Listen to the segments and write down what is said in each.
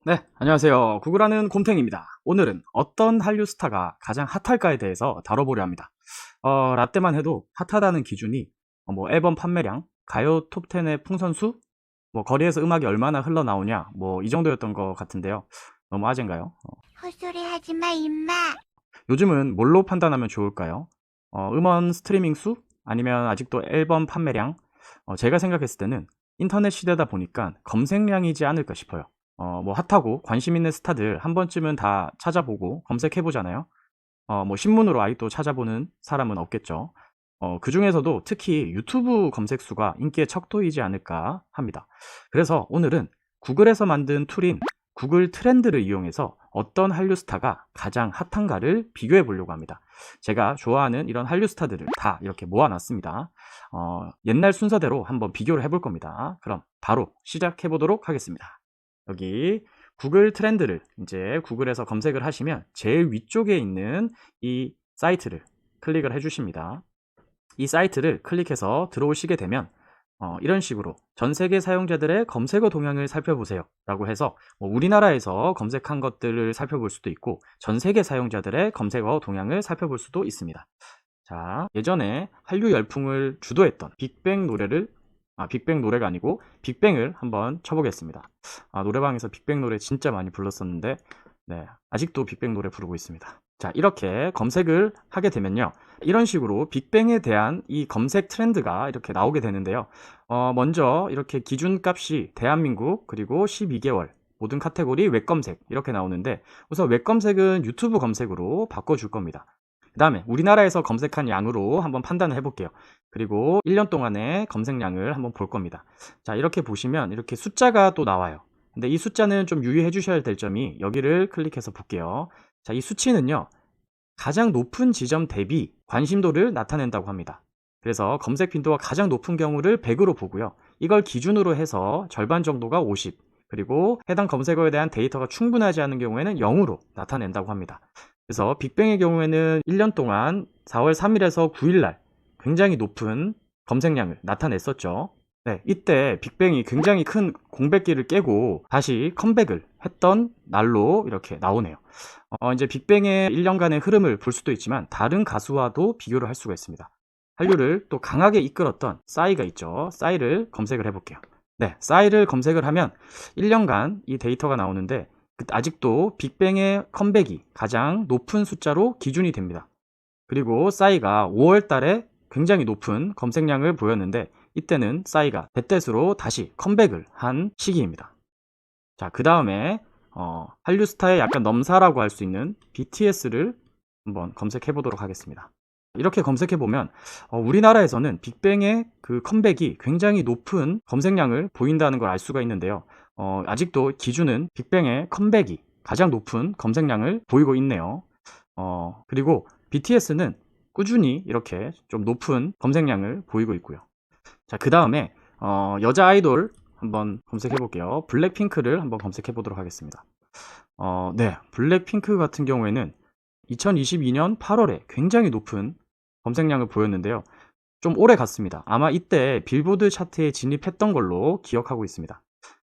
네, 안녕하세요. 구글하는 곰탱입니다. 오늘은 어떤 한류 스타가 가장 핫할까에 대해서 다뤄보려 합니다. 라떼만 해도 핫하다는 기준이 뭐 앨범 판매량, 가요 톱10의 풍선수, 뭐 거리에서 음악이 얼마나 흘러나오냐, 뭐 이 정도였던 것 같은데요. 너무 아재인가요? 헛소리 하지 마, 임마. 요즘은 뭘로 판단하면 좋을까요? 음원 스트리밍 수? 아니면 아직도 앨범 판매량? 제가 생각했을 때는 인터넷 시대다 보니까 검색량이지 않을까 싶어요. 뭐 핫하고 관심 있는 스타들 한 번쯤은 다 찾아보고 검색해 보잖아요. 뭐 신문으로 아직도 찾아보는 사람은 없겠죠. 그 중에서도 특히 유튜브 검색 수가 인기의 척도이지 않을까 합니다. 그래서 오늘은 구글에서 만든 툴인 구글 트렌드를 이용해서 어떤 한류 스타가 가장 핫한가를 비교해 보려고 합니다. 제가 좋아하는 이런 한류 스타들을 다 이렇게 모아놨습니다. 옛날 순서대로 한번 비교를 해볼 겁니다. 그럼 바로 시작해 보도록 하겠습니다. 여기 구글 트렌드를 이제 구글에서 검색을 하시면 제일 위쪽에 있는 이 사이트를 클릭을 해 주십니다. 이 사이트를 클릭해서 들어오시게 되면 이런 식으로 전 세계 사용자들의 검색어 동향을 살펴보세요 라고 해서 뭐 우리나라에서 검색한 것들을 살펴볼 수도 있고 전 세계 사용자들의 검색어 동향을 살펴볼 수도 있습니다. 자, 예전에 한류 열풍을 주도했던 빅뱅 노래가 아니고 빅뱅을 한번 쳐보겠습니다. 노래방에서 빅뱅 노래 진짜 많이 불렀었는데 네, 아직도 빅뱅 노래 부르고 있습니다. 자, 이렇게 검색을 하게 되면요, 이런 식으로 빅뱅에 대한 이 검색 트렌드가 이렇게 나오게 되는데요. 먼저 이렇게 기준값이 대한민국 그리고 12개월 모든 카테고리 웹 검색 이렇게 나오는데, 우선 웹 검색은 유튜브 검색으로 바꿔줄 겁니다. 그 다음에 우리나라에서 검색한 양으로 한번 판단을 해볼게요. 그리고 1년 동안의 검색량을 한번 볼 겁니다. 자, 이렇게 보시면 이렇게 숫자가 또 나와요. 근데 이 숫자는 좀 유의해 주셔야 될 점이, 여기를 클릭해서 볼게요. 자, 이 수치는요, 가장 높은 지점 대비 관심도를 나타낸다고 합니다. 그래서 검색 빈도가 가장 높은 경우를 100으로 보고요. 이걸 기준으로 해서 절반 정도가 50, 그리고 해당 검색어에 대한 데이터가 충분하지 않은 경우에는 0으로 나타낸다고 합니다. 그래서 빅뱅의 경우에는 1년 동안 4월 3일에서 9일 날 굉장히 높은 검색량을 나타냈었죠. 네, 이때 빅뱅이 굉장히 큰 공백기를 깨고 다시 컴백을 했던 날로 이렇게 나오네요. 이제 빅뱅의 1년간의 흐름을 볼 수도 있지만 다른 가수와도 비교를 할 수가 있습니다. 한류를 또 강하게 이끌었던 싸이가 있죠. 싸이를 검색을 해볼게요. 네, 싸이를 검색을 하면 1년간 이 데이터가 나오는데 아직도 빅뱅의 컴백이 가장 높은 숫자로 기준이 됩니다. 그리고 싸이가 5월 달에 굉장히 높은 검색량을 보였는데, 이때는 싸이가 대댓으로 다시 컴백을 한 시기입니다. 자, 그 다음에 한류 스타의 약간 넘사라고 할 수 있는 BTS를 한번 검색해 보도록 하겠습니다. 이렇게 검색해 보면 우리나라에서는 빅뱅의 그 컴백이 굉장히 높은 검색량을 보인다는 걸 알 수가 있는데요. 아직도 기준은 빅뱅의 컴백이 가장 높은 검색량을 보이고 있네요. 그리고 BTS는 꾸준히 이렇게 좀 높은 검색량을 보이고 있고요. 자, 그 다음에 여자 아이돌 한번 검색해 볼게요. 블랙핑크를 한번 검색해 보도록 하겠습니다. 네, 블랙핑크 같은 경우에는 2022년 8월에 굉장히 높은 검색량을 보였는데요. 좀 오래 갔습니다. 아마 이때 빌보드 차트에 진입했던 걸로 기억하고 있습니다.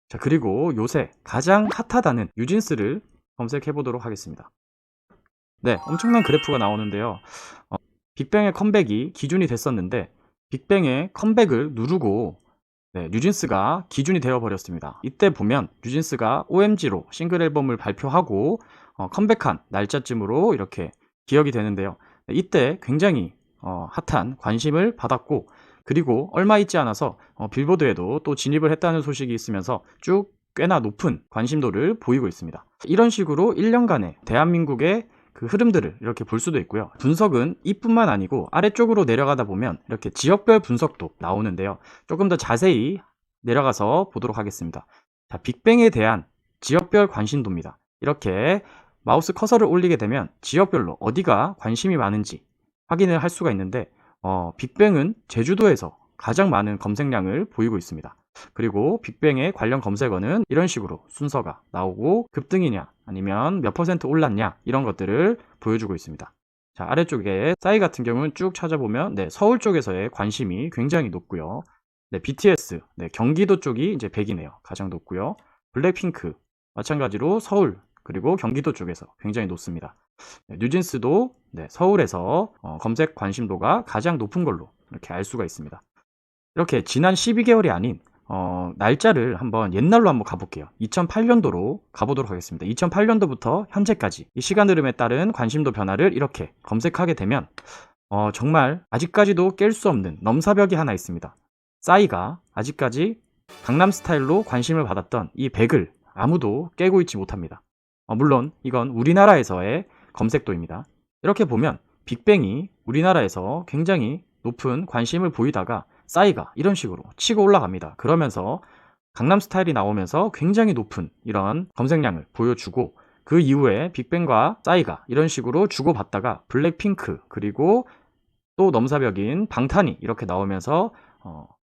자, 그리고 요새 가장 핫하다는 뉴진스를 검색해 보도록 하겠습니다. 네, 엄청난 그래프가 나오는데요. 빅뱅의 컴백이 기준이 됐었는데 빅뱅의 컴백을 누르고 네, 뉴진스가 기준이 되어 버렸습니다. 이때 보면 뉴진스가 OMG로 싱글 앨범을 발표하고 컴백한 날짜쯤으로 이렇게 기억이 되는데요. 네, 이때 굉장히 핫한 관심을 받았고, 그리고 얼마 있지 않아서 빌보드에도 또 진입을 했다는 소식이 있으면서 쭉 꽤나 높은 관심도를 보이고 있습니다. 이런 식으로 1년간의 대한민국의 그 흐름들을 이렇게 볼 수도 있고요. 분석은 이뿐만 아니고 아래쪽으로 내려가다 보면 이렇게 지역별 분석도 나오는데요. 조금 더 자세히 내려가서 보도록 하겠습니다. 자, 빅뱅에 대한 지역별 관심도입니다. 이렇게 마우스 커서를 올리게 되면 지역별로 어디가 관심이 많은지 확인을 할 수가 있는데, 빅뱅은 제주도에서 가장 많은 검색량을 보이고 있습니다. 그리고 빅뱅의 관련 검색어는 이런 식으로 순서가 나오고 급등이냐 아니면 몇 퍼센트 올랐냐 이런 것들을 보여주고 있습니다. 자, 아래쪽에 싸이 같은 경우는 쭉 찾아보면 네, 서울 쪽에서의 관심이 굉장히 높고요. 네, BTS, 네, 경기도 쪽이 이제 100이네요. 가장 높고요. 블랙핑크, 마찬가지로 서울 그리고 경기도 쪽에서 굉장히 높습니다. 뉴진스도 서울에서 검색 관심도가 가장 높은 걸로 이렇게 알 수가 있습니다. 이렇게 지난 12개월이 아닌 날짜를 옛날로 한번 가볼게요. 2008년도로 가보도록 하겠습니다. 2008년도부터 현재까지 이 시간 흐름에 따른 관심도 변화를 이렇게 검색하게 되면 정말 아직까지도 깰 수 없는 넘사벽이 하나 있습니다. 싸이가 아직까지 강남스타일로 관심을 받았던 이 벽을 아무도 깨고 있지 못합니다. 물론 이건 우리나라에서의 검색도입니다. 이렇게 보면 빅뱅이 우리나라에서 굉장히 높은 관심을 보이다가 싸이가 이런 식으로 치고 올라갑니다. 그러면서 강남스타일이 나오면서 굉장히 높은 이런 검색량을 보여주고, 그 이후에 빅뱅과 싸이가 이런 식으로 주고받다가 블랙핑크 그리고 또 넘사벽인 방탄이 이렇게 나오면서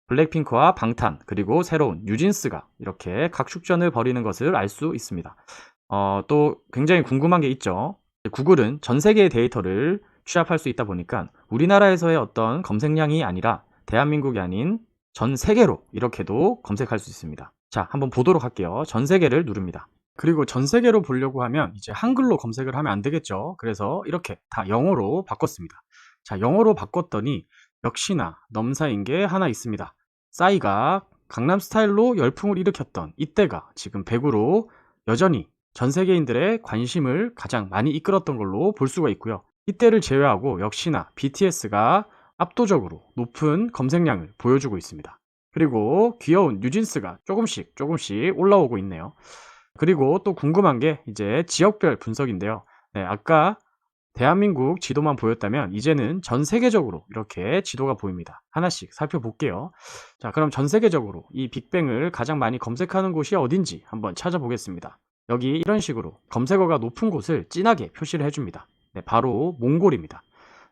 블랙핑크와 방탄 그리고 새로운 뉴진스가 이렇게 각축전을 벌이는 것을 알 수 있습니다. 또 굉장히 궁금한 게 있죠. 구글은 전 세계의 데이터를 취합할 수 있다 보니까 우리나라에서의 어떤 검색량이 아니라 대한민국이 아닌 전 세계로 이렇게도 검색할 수 있습니다. 자, 한번 보도록 할게요. 전 세계를 누릅니다. 그리고 전 세계로 보려고 하면 이제 한글로 검색을 하면 안 되겠죠. 그래서 이렇게 다 영어로 바꿨습니다. 자, 영어로 바꿨더니 역시나 넘사인 게 하나 있습니다. 싸이가 강남스타일로 열풍을 일으켰던 이때가 지금 100으로 여전히 전 세계인들의 관심을 가장 많이 이끌었던 걸로 볼 수가 있고요. 이때를 제외하고 역시나 BTS가 압도적으로 높은 검색량을 보여주고 있습니다. 그리고 귀여운 뉴진스가 조금씩 올라오고 있네요. 그리고 또 궁금한 게 이제 지역별 분석인데요. 아까 대한민국 지도만 보였다면 이제는 전 세계적으로 이렇게 지도가 보입니다. 하나씩 살펴볼게요. 자, 그럼 전 세계적으로 이 빅뱅을 가장 많이 검색하는 곳이 어딘지 한번 찾아보겠습니다. 여기 이런 식으로 검색어가 높은 곳을 진하게 표시를 해줍니다. 바로 몽골입니다.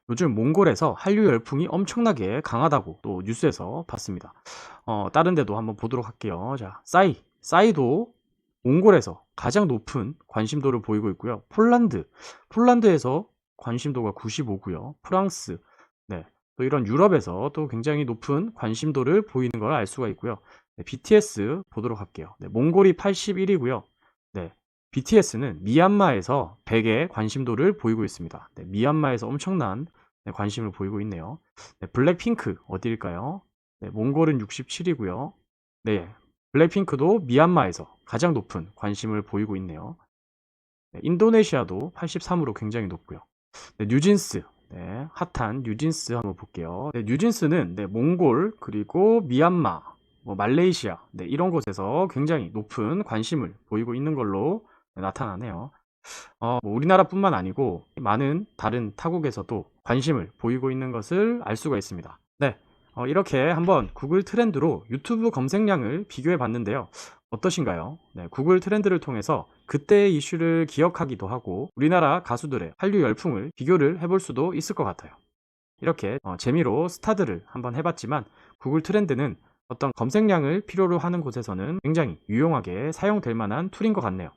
요즘 몽골에서 한류 열풍이 엄청나게 강하다고 또 뉴스에서 봤습니다. 다른 데도 한번 보도록 할게요. 자, 싸이도 몽골에서 가장 높은 관심도를 보이고 있고요. 폴란드에서 관심도가 95고요. 프랑스, 또 이런 유럽에서 또 굉장히 높은 관심도를 보이는 걸 알 수가 있고요. BTS 보도록 할게요. 몽골이 81이고요. BTS는 미얀마에서 100의 관심도를 보이고 있습니다. 미얀마에서 엄청난 관심을 보이고 있네요. 블랙핑크 어디일까요? 몽골은 67이고요. 블랙핑크도 미얀마에서 가장 높은 관심을 보이고 있네요. 인도네시아도 83으로 굉장히 높고요. 뉴진스, 핫한 뉴진스 한번 볼게요. 뉴진스는 몽골 그리고 미얀마, 말레이시아 이런 곳에서 굉장히 높은 관심을 보이고 있는 걸로 나타나네요. 우리나라뿐만 아니고 많은 다른 타국에서도 관심을 보이고 있는 것을 알 수가 있습니다. 이렇게 한번 구글 트렌드로 유튜브 검색량을 비교해 봤는데요. 어떠신가요? 구글 트렌드를 통해서 그때의 이슈를 기억하기도 하고 우리나라 가수들의 한류 열풍을 비교를 해볼 수도 있을 것 같아요. 이렇게 재미로 스타들을 한번 해봤지만 구글 트렌드는 어떤 검색량을 필요로 하는 곳에서는 굉장히 유용하게 사용될 만한 툴인 것 같네요.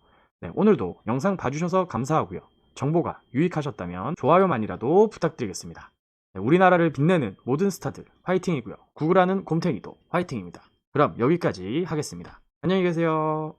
오늘도 영상 봐주셔서 감사하고요. 정보가 유익하셨다면 좋아요만이라도 부탁드리겠습니다. 우리나라를 빛내는 모든 스타들 화이팅이고요. 구글하는 곰탱이도 화이팅입니다. 그럼 여기까지 하겠습니다. 안녕히 계세요.